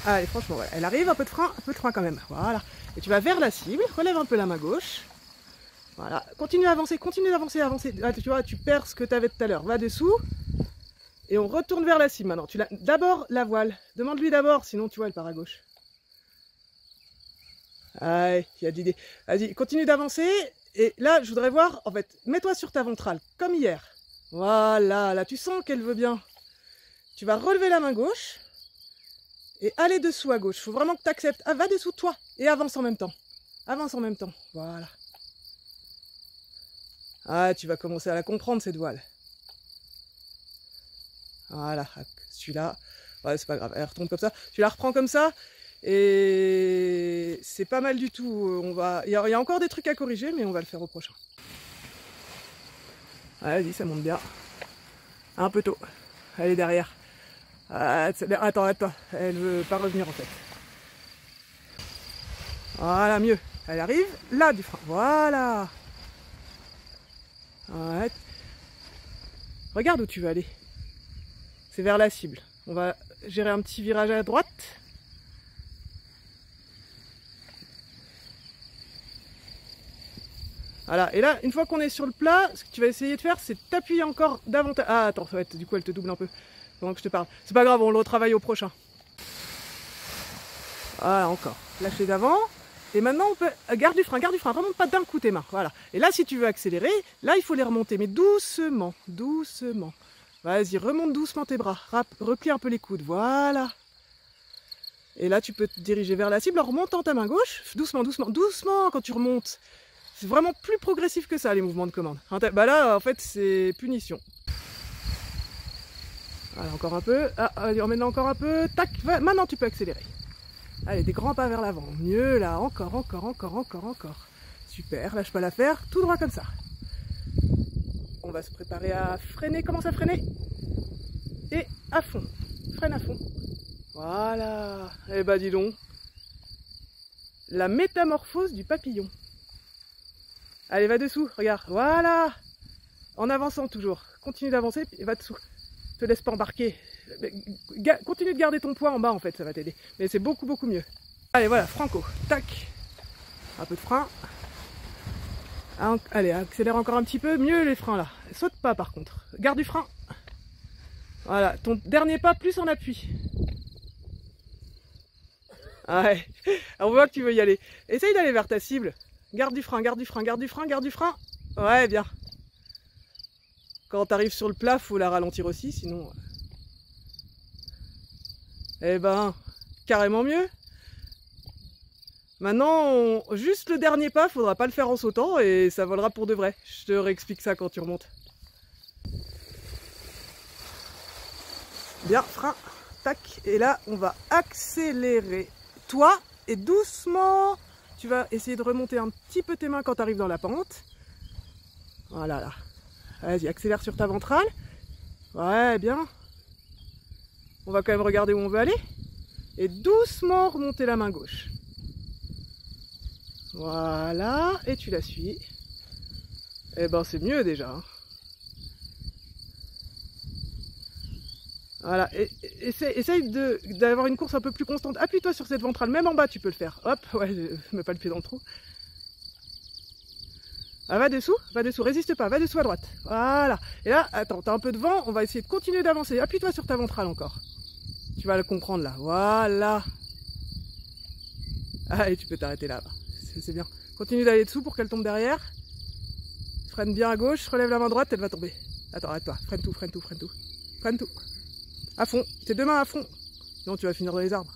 Allez, franchement, ouais. Elle arrive, un peu de frein quand même. Voilà. Et tu vas vers la cible, relève un peu la main gauche. Voilà. Continue à avancer, continue d'avancer, avancer. Ah, tu vois, tu perds ce que tu avais tout à l'heure. Va dessous. Et on retourne vers la cible maintenant. D'abord la voile. Demande-lui d'abord, sinon tu vois, elle part à gauche. Allez, il y a de l'idée. Vas-y, continue d'avancer. Et là, je voudrais voir, en fait, mets-toi sur ta ventrale, comme hier. Voilà, là, tu sens qu'elle veut bien. Tu vas relever la main gauche et aller dessous à gauche. Il faut vraiment que tu acceptes. Ah, va dessous, toi, et avance en même temps. Avance en même temps, voilà. Ah, tu vas commencer à la comprendre, cette voile. Voilà, celui-là, ouais, c'est pas grave, elle retombe comme ça. Tu la reprends comme ça, et c'est pas mal du tout. Il y a encore des trucs à corriger, mais on va le faire au prochain. Vas-y, ça monte bien. Un peu tôt. Elle est derrière. Attends, arrête-toi. Elle veut pas revenir en fait. Voilà, mieux. Elle arrive, là du frein. Voilà. Ouais. Regarde où tu veux aller. C'est vers la cible. On va gérer un petit virage à droite. Voilà, et là, une fois qu'on est sur le plat, ce que tu vas essayer de faire, c'est t'appuyer encore davantage. Ah, attends, ouais, du coup, elle te double un peu pendant que je te parle. C'est pas grave, on le retravaille au prochain. Voilà, encore. Lâcher d'avant. Et maintenant, on peut... Garde du frein, remonte pas d'un coup tes mains. Voilà. Et là, si tu veux accélérer, là, il faut les remonter, mais doucement, doucement. Vas-y, remonte doucement tes bras. Replie un peu les coudes, voilà. Et là, tu peux te diriger vers la cible en remontant ta main gauche. Doucement, doucement, doucement quand tu remontes. C'est vraiment plus progressif que ça, les mouvements de commande. Bah là, en fait, c'est punition. Allez, encore un peu. Ah, allez, emmène-la encore un peu. Tac, maintenant tu peux accélérer. Allez, des grands pas vers l'avant. Mieux, là, encore. Super, lâche pas l'affaire. Tout droit comme ça. On va se préparer à freiner. Commence à freiner. Et à fond. Freine à fond. Voilà. Eh bah, dis donc. La métamorphose du papillon. Allez, va dessous, regarde, voilà. En avançant toujours. Continue d'avancer et va dessous. Te laisse pas embarquer. Continue de garder ton poids en bas en fait, ça va t'aider. Mais c'est beaucoup mieux. Allez, voilà, franco. Tac. Un peu de frein. Allez, accélère encore un petit peu. Mieux les freins là. Saute pas par contre. Garde du frein. Voilà, ton dernier pas plus en appui. Ouais. On voit que tu veux y aller. Essaye d'aller vers ta cible. Garde du frein. Ouais, bien. Quand tu arrives sur le plat, faut la ralentir aussi, sinon... Eh ben, carrément mieux. Maintenant, juste le dernier pas, faudra pas le faire en sautant et ça volera pour de vrai. Je te réexplique ça quand tu remontes. Bien, frein, tac. Et là, on va accélérer. Toi, et doucement... Tu vas essayer de remonter un petit peu tes mains quand tu arrives dans la pente. Voilà, là. Vas-y, accélère sur ta ventrale. Ouais, bien. On va quand même regarder où on veut aller. Et doucement remonter la main gauche. Voilà, et tu la suis. Eh ben, c'est mieux déjà. Voilà, essaye d'avoir une course un peu plus constante. Appuie-toi sur cette ventrale, même en bas tu peux le faire. Hop, ouais, je mets pas le pied dans le trou. Ah, va dessous, résiste pas, va dessous à droite. Voilà. Et là, attends, t'as un peu de vent, on va essayer de continuer d'avancer. Appuie-toi sur ta ventrale encore. Tu vas le comprendre là, voilà. Ah, et tu peux t'arrêter là, c'est bien. Continue d'aller dessous pour qu'elle tombe derrière. Freine bien à gauche, relève la main droite, elle va tomber. Attends, arrête-toi, freine tout. Freine tout. À fond, tes deux mains à fond. Sinon tu vas finir dans les arbres.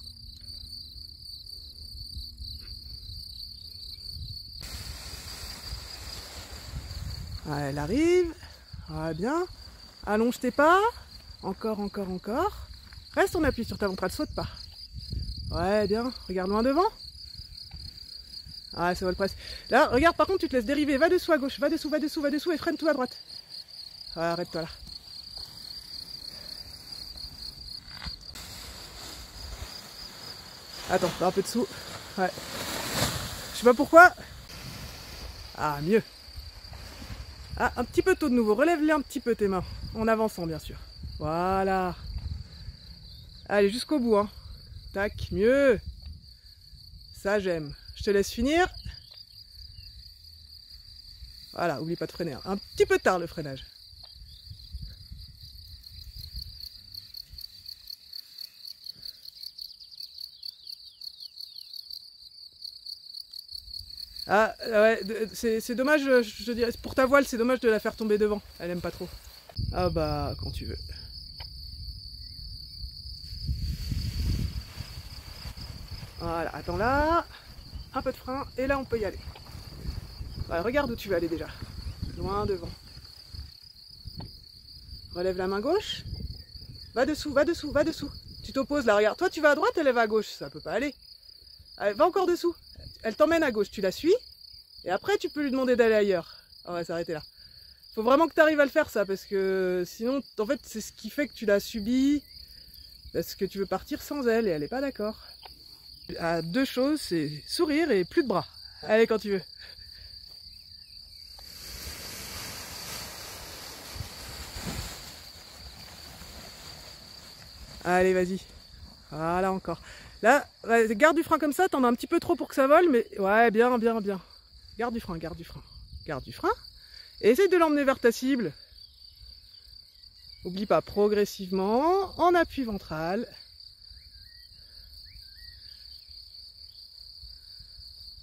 Ah, elle arrive. Ah, bien. Allonge tes pas. Encore. Reste en appui sur ta ventrale, saute pas. Ouais, bien. Regarde loin devant. Ah, ça vole presque. Là, regarde, par contre, tu te laisses dériver. Va dessous à gauche. Va dessous et freine tout à droite. Ah, arrête-toi là. Attends, un peu dessous. Ouais. Je sais pas pourquoi. Ah, mieux. Ah, un petit peu tôt de nouveau. Relève-les un petit peu tes mains. En avançant, bien sûr. Voilà. Allez, jusqu'au bout, hein. Tac, mieux. Ça, j'aime. Je te laisse finir. Voilà, oublie pas de freiner. Un petit peu tard le freinage. Ah ouais, c'est dommage, je dirais, pour ta voile, c'est dommage de la faire tomber devant. Elle aime pas trop. Ah bah, quand tu veux. Voilà, attends là. Un peu de frein, et là on peut y aller. Voilà, regarde où tu vas aller déjà. Loin devant. Relève la main gauche. Va dessous, va dessous, va dessous. Tu t'opposes là, regarde. Toi tu vas à droite, elle va à gauche. Ça peut pas aller. Allez, va encore dessous. Elle t'emmène à gauche, tu la suis. Et après tu peux lui demander d'aller ailleurs. On va s'arrêter là. Faut vraiment que tu arrives à le faire ça, parce que sinon, en fait, c'est ce qui fait que tu l'as subi. Parce que tu veux partir sans elle, et elle est pas d'accord. À deux choses, c'est sourire et plus de bras. Allez, quand tu veux. Allez, vas-y. Voilà, encore. Là, garde du frein comme ça, t'en as un petit peu trop pour que ça vole, mais ouais, bien, bien, bien. Garde du frein, garde du frein. Garde du frein. Et essaye de l'emmener vers ta cible. N'oublie pas, progressivement, en appui ventral.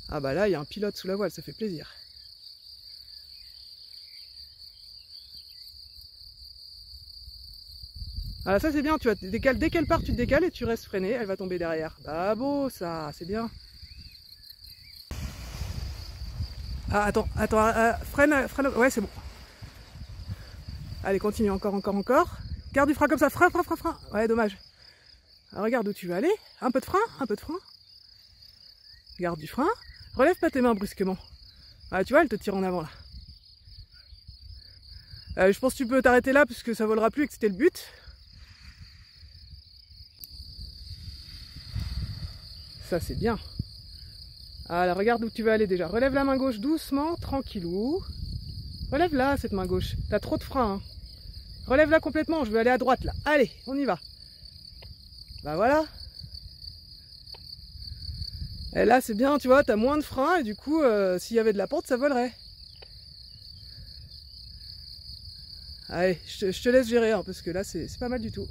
Ah bah là, il y a un pilote sous la voile, ça fait plaisir. Ah ça c'est bien, tu vas te décaler, dès qu'elle part, tu te décales et tu restes freiné, elle va tomber derrière. Bah beau ça, c'est bien. Ah attends, freine, freine, ouais c'est bon. Allez, continue, encore. Garde du frein comme ça, frein. Ouais, dommage. Alors, regarde où tu vas aller. Un peu de frein. Garde du frein. Relève pas tes mains brusquement. Ah, tu vois, elle te tire en avant là. Je pense que tu peux t'arrêter là puisque ça volera plus et que c'était le but. Ça, c'est bien. Alors, regarde où tu vas aller déjà. Relève la main gauche doucement, tranquillou. Relève-la, cette main gauche. T'as trop de frein. Hein. Relève-la complètement, je veux aller à droite là. Allez, on y va. Bah voilà. Et là, c'est bien, tu vois, t'as moins de frein et du coup, s'il y avait de la pente, ça volerait. Allez, je te laisse gérer, hein, parce que là, c'est pas mal du tout.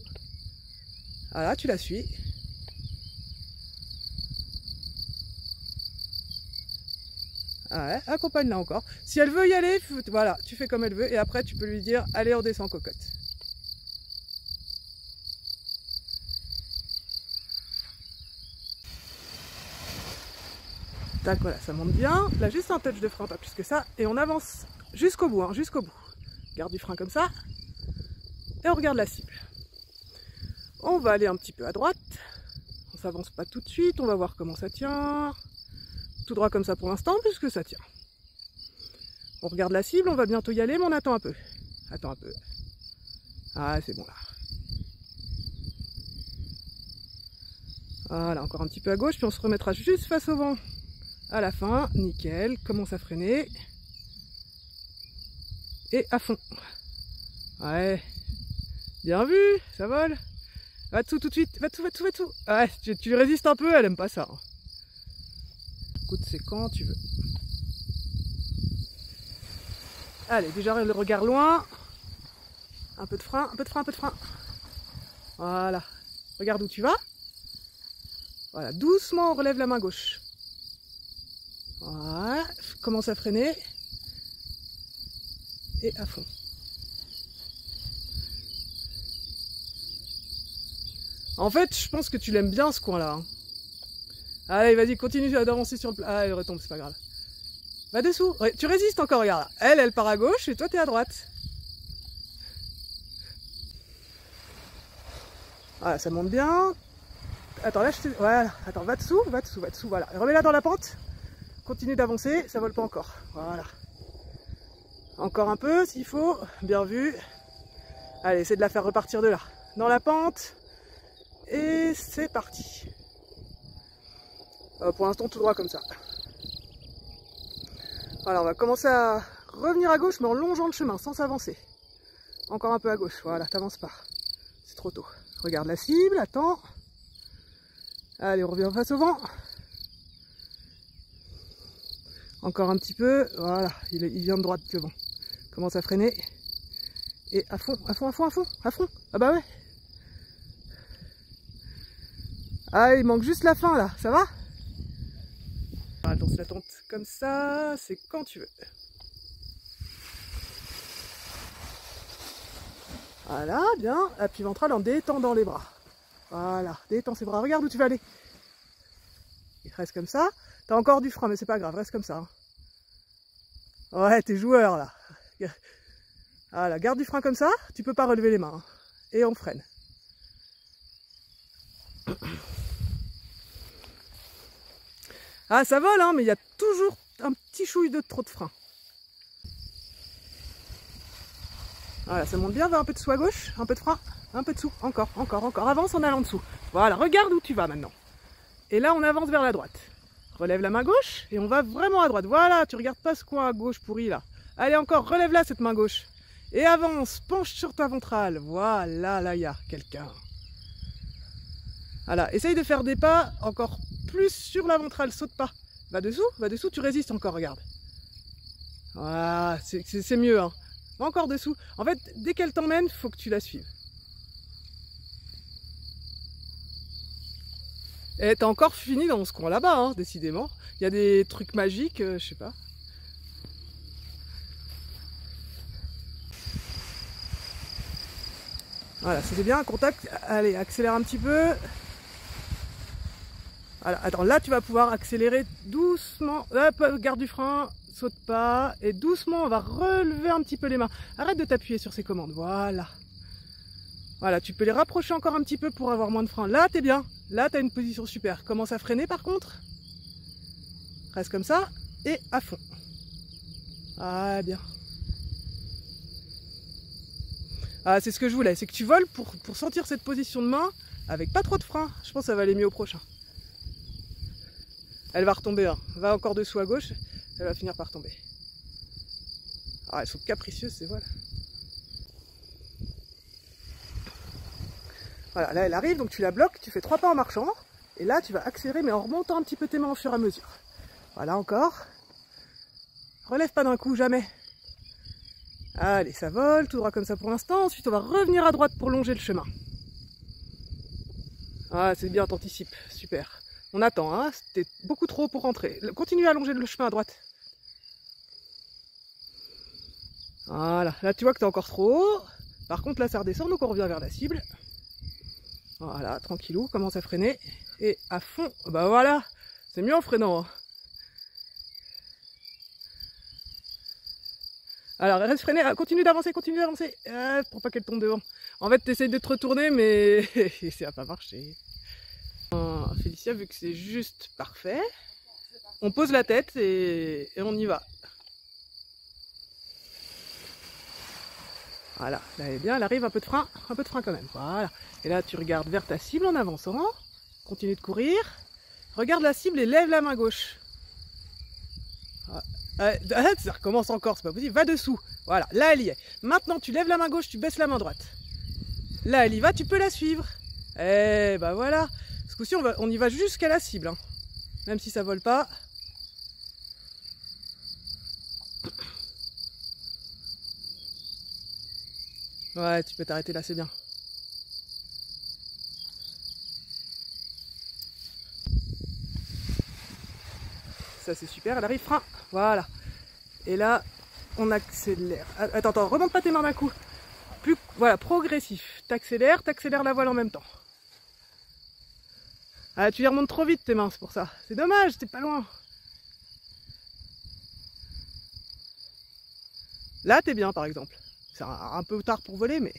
Voilà, tu la suis. Ouais, accompagne-la encore. Si elle veut y aller, voilà, tu fais comme elle veut et après tu peux lui dire allez, on descend cocotte. Tac, voilà, ça monte bien. Là, juste un touch de frein, pas plus que ça. Et on avance jusqu'au bout, hein, jusqu'au bout. Garde du frein comme ça. Et on regarde la cible. On va aller un petit peu à droite. On s'avance pas tout de suite, on va voir comment ça tient. Tout droit comme ça pour l'instant, puisque ça tient. On regarde la cible, on va bientôt y aller, mais on attend un peu. Attends un peu. Ah, c'est bon là. Voilà, encore un petit peu à gauche, puis on se remettra juste face au vent. À la fin, nickel, commence à freiner. Et à fond. Ouais. Bien vu, ça vole. Va dessous tout de suite, va dessous. Ouais, tu résistes un peu, elle aime pas ça. Écoute, c'est quand tu veux. Allez, déjà le regard loin. Un peu de frein. Voilà. Regarde où tu vas. Voilà, doucement, on relève la main gauche. Voilà, commence à freiner. Et à fond. En fait, je pense que tu l'aimes bien ce coin-là. Hein. Allez, vas-y, continue d'avancer sur le plat. Ah, elle retombe, c'est pas grave. Va dessous. Tu résistes encore, regarde. Elle part à gauche et toi, t'es à droite. Voilà, ça monte bien. Attends, là, voilà. Attends, va dessous, voilà. Remets-la dans la pente. Continue d'avancer, ça vole pas encore. Voilà. Encore un peu, s'il faut. Bien vu. Allez, essaie de la faire repartir de là. Dans la pente. Et c'est parti. Pour l'instant, tout droit comme ça. Voilà, on va commencer à revenir à gauche, mais en longeant le chemin, sans s'avancer. Encore un peu à gauche, voilà, t'avances pas. C'est trop tôt. Regarde la cible, attends. Allez, on revient face au vent. Encore un petit peu. Voilà, il vient de droite le vent. Commence à freiner. Et à fond, à fond, à fond, à fond, à fond. Ah bah ouais. Ah, il manque juste la fin là, ça va? Lance la tente comme ça, c'est quand tu veux. Voilà, bien. Appui ventral en détendant les bras. Voilà, détends ses bras. Regarde où tu vas aller. Il reste comme ça. T'as encore du frein, mais c'est pas grave, reste comme ça. Hein. Ouais, t'es joueur là. Voilà, garde du frein comme ça. Tu peux pas relever les mains. Hein. Et on freine. Ah, ça vole, hein, mais il y a toujours un petit chouille de trop de frein. Voilà, ça monte bien vers un peu de sous à gauche, un peu de frein, un peu de sous, encore, encore, encore. Avance en allant dessous. Voilà, regarde où tu vas maintenant. Et là, on avance vers la droite. Relève la main gauche et on va vraiment à droite. Voilà, tu regardes pas ce coin à gauche pourri là. Allez, encore, relève-la cette main gauche. Et avance, penche sur ta ventrale. Voilà, là, il y a quelqu'un. Voilà, essaye de faire des pas encore plus sur la ventrale, saute pas. Va dessous, tu résistes encore, regarde. Voilà, c'est mieux, hein. Va encore dessous. En fait, dès qu'elle t'emmène, faut que tu la suives. Et t'as encore fini dans ce coin là-bas, hein, décidément. Il y a des trucs magiques, je sais pas. Voilà, c'était bien, contact. Allez, accélère un petit peu. Voilà, attends, là tu vas pouvoir accélérer doucement. Hop, garde du frein, saute pas. Et doucement, on va relever un petit peu les mains. Arrête de t'appuyer sur ces commandes, voilà. Voilà, tu peux les rapprocher encore un petit peu pour avoir moins de frein. Là, t'es bien. Là, t'as une position super. Commence à freiner par contre. Reste comme ça. Et à fond. Ah, bien. Ah, c'est ce que je voulais. C'est que tu voles pour sentir cette position de main avec pas trop de frein. Je pense que ça va aller mieux au prochain. Elle va retomber. Hein. Va encore dessous à gauche. Elle va finir par tomber. Ah, elles sont capricieuses, ces voiles. Voilà, là elle arrive, donc tu la bloques, tu fais 3 pas en marchant, et là tu vas accélérer, mais en remontant un petit peu tes mains au fur et à mesure. Voilà, encore. Relève pas d'un coup, jamais. Allez, ça vole, tout droit comme ça pour l'instant. Ensuite, on va revenir à droite pour longer le chemin. Ah, c'est bien, t'anticipes, super. On attend, hein, c'était beaucoup trop haut pour rentrer. Continue à longer le chemin à droite. Voilà, là tu vois que t'es encore trop haut. Par contre, là ça redescend, donc on revient vers la cible. Voilà, tranquillou, commence à freiner. Et à fond, bah voilà, c'est mieux en freinant. Hein. Alors, reste freiné, continue d'avancer, pour pas qu'elle tombe devant. En fait, t'essayes de te retourner, mais ça va pas marcher. Félicia, vu que c'est juste parfait, on pose la tête et on y va. Voilà, là elle est bien, elle arrive, un peu de frein quand même, voilà. Et là tu regardes vers ta cible en avançant, continue de courir, regarde la cible et lève la main gauche. Ça recommence encore, c'est pas possible, va dessous, voilà, là elle y est. Maintenant tu lèves la main gauche, tu baisses la main droite. Là elle y va, tu peux la suivre. Et bah voilà, ce coup-ci on y va jusqu'à la cible, hein. Même si ça vole pas. Ouais, tu peux t'arrêter là, c'est bien. Ça c'est super, elle arrive, frein, voilà. Et là, on accélère. Attends, remonte pas tes mains d'un coup. Voilà, progressif. T'accélères la voile en même temps. Ah, tu les remontes trop vite tes mains, c'est pour ça. C'est dommage, t'es pas loin. Là, t'es bien par exemple. C'est un peu tard pour voler, mais...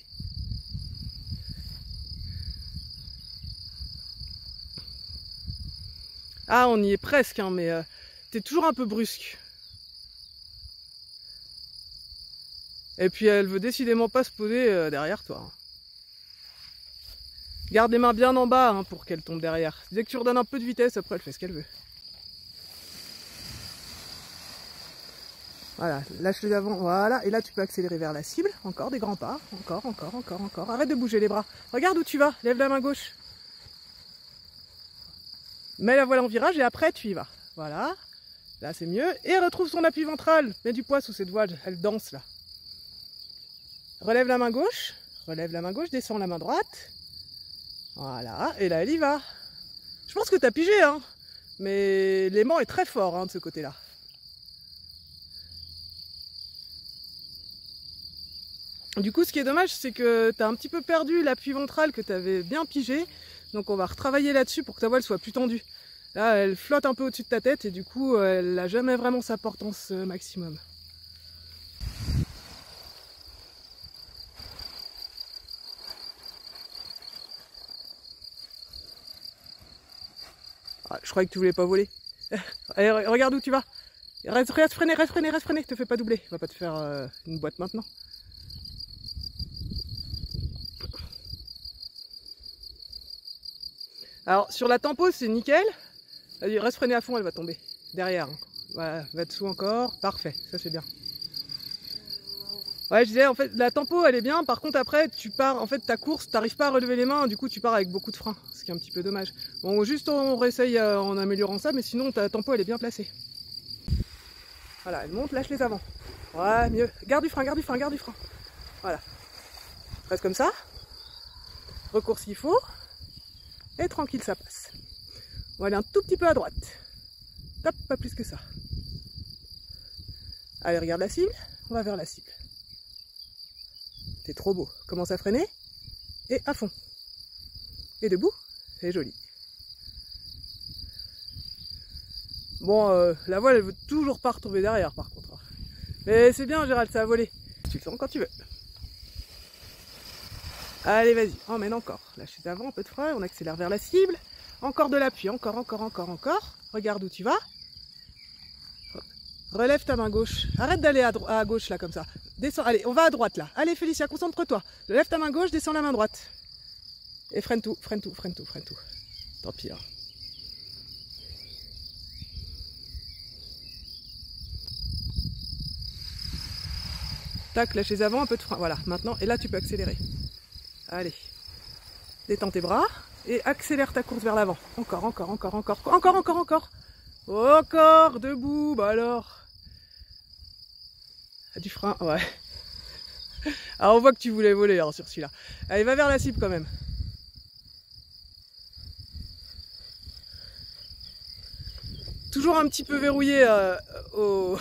Ah, on y est presque, hein, mais t'es toujours un peu brusque. Et puis elle veut décidément pas se poser derrière toi. Garde les mains bien en bas hein, pour qu'elle tombe derrière. Dès que tu redonnes un peu de vitesse, après elle fait ce qu'elle veut. Voilà, lâche les avant, voilà, et là tu peux accélérer vers la cible, encore des grands pas, encore. Arrête de bouger les bras. Regarde où tu vas, lève la main gauche. Mets la voile en virage et après tu y vas. Voilà. Là c'est mieux. Et retrouve son appui ventral. Mets du poids sous cette voile, elle danse là. Relève la main gauche. Relève la main gauche, descends la main droite. Voilà. Et là elle y va. Je pense que tu as pigé, hein. Mais l'aimant est très fort hein, de ce côté-là. Du coup, ce qui est dommage, c'est que tu as un petit peu perdu l'appui ventral que tu avais bien pigé. Donc on va retravailler là-dessus pour que ta voile soit plus tendue. Là, elle flotte un peu au-dessus de ta tête et du coup, elle n'a jamais vraiment sa portance maximum. Ah, je croyais que tu voulais pas voler. Allez, regarde où tu vas. Reste freiné, reste freiné, reste freiné. Te fais pas doubler. On va pas te faire une boîte maintenant. Alors, sur la tempo, c'est nickel. Vas-y, reste freiné à fond, elle va tomber. Derrière. Hein. Voilà, va dessous encore. Parfait, ça c'est bien. Ouais, je disais, en fait, la tempo, elle est bien. Par contre, après, tu pars, en fait, ta course, t'arrives pas à relever les mains. Du coup, tu pars avec beaucoup de frein. Ce qui est un petit peu dommage. Bon, juste, on réessaye en améliorant ça. Mais sinon, ta tempo, elle est bien placée. Voilà, elle monte, lâche les avants. Ouais, mieux. Garde du frein, garde du frein, garde du frein. Voilà. Reste comme ça. Recours s'il faut. Et tranquille, ça passe. On va aller un tout petit peu à droite. Top, pas plus que ça. Allez, regarde la cible. On va vers la cible. C'est trop beau. Commence à freiner. Et à fond. Et debout. C'est joli. Bon, la voile, elle veut toujours pas retomber derrière, par contre. Mais c'est bien, Gérald, ça a volé. Tu le sens quand tu veux. Allez, vas-y, emmène encore. Lâche avant, un peu de frein, on accélère vers la cible. Encore de l'appui, encore. Regarde où tu vas. Relève ta main gauche. Arrête d'aller à gauche, là, comme ça. Descends, allez, on va à droite, là. Allez, Félicia, concentre-toi. Lève ta main gauche, descends la main droite. Et freine tout. Tant pis, hein. Tac, lâche les avant, un peu de frein. Voilà, maintenant, et là, tu peux accélérer. Allez. Détends tes bras et accélère ta course vers l'avant. Encore. Encore, debout, bah alors. Du frein, ouais. Alors on voit que tu voulais voler hein, sur celui-là. Allez, va vers la cible quand même. Toujours un petit peu verrouillé au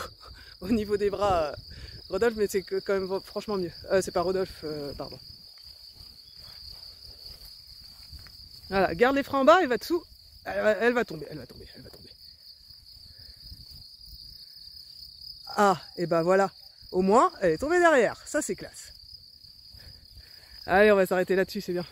niveau des bras, Rodolphe, mais c'est quand même franchement mieux. C'est pas Rodolphe, pardon. Voilà, garde les freins en bas et va dessous. Elle va tomber. Ah, et ben voilà. Au moins, elle est tombée derrière. Ça, c'est classe. Allez, on va s'arrêter là-dessus, c'est bien.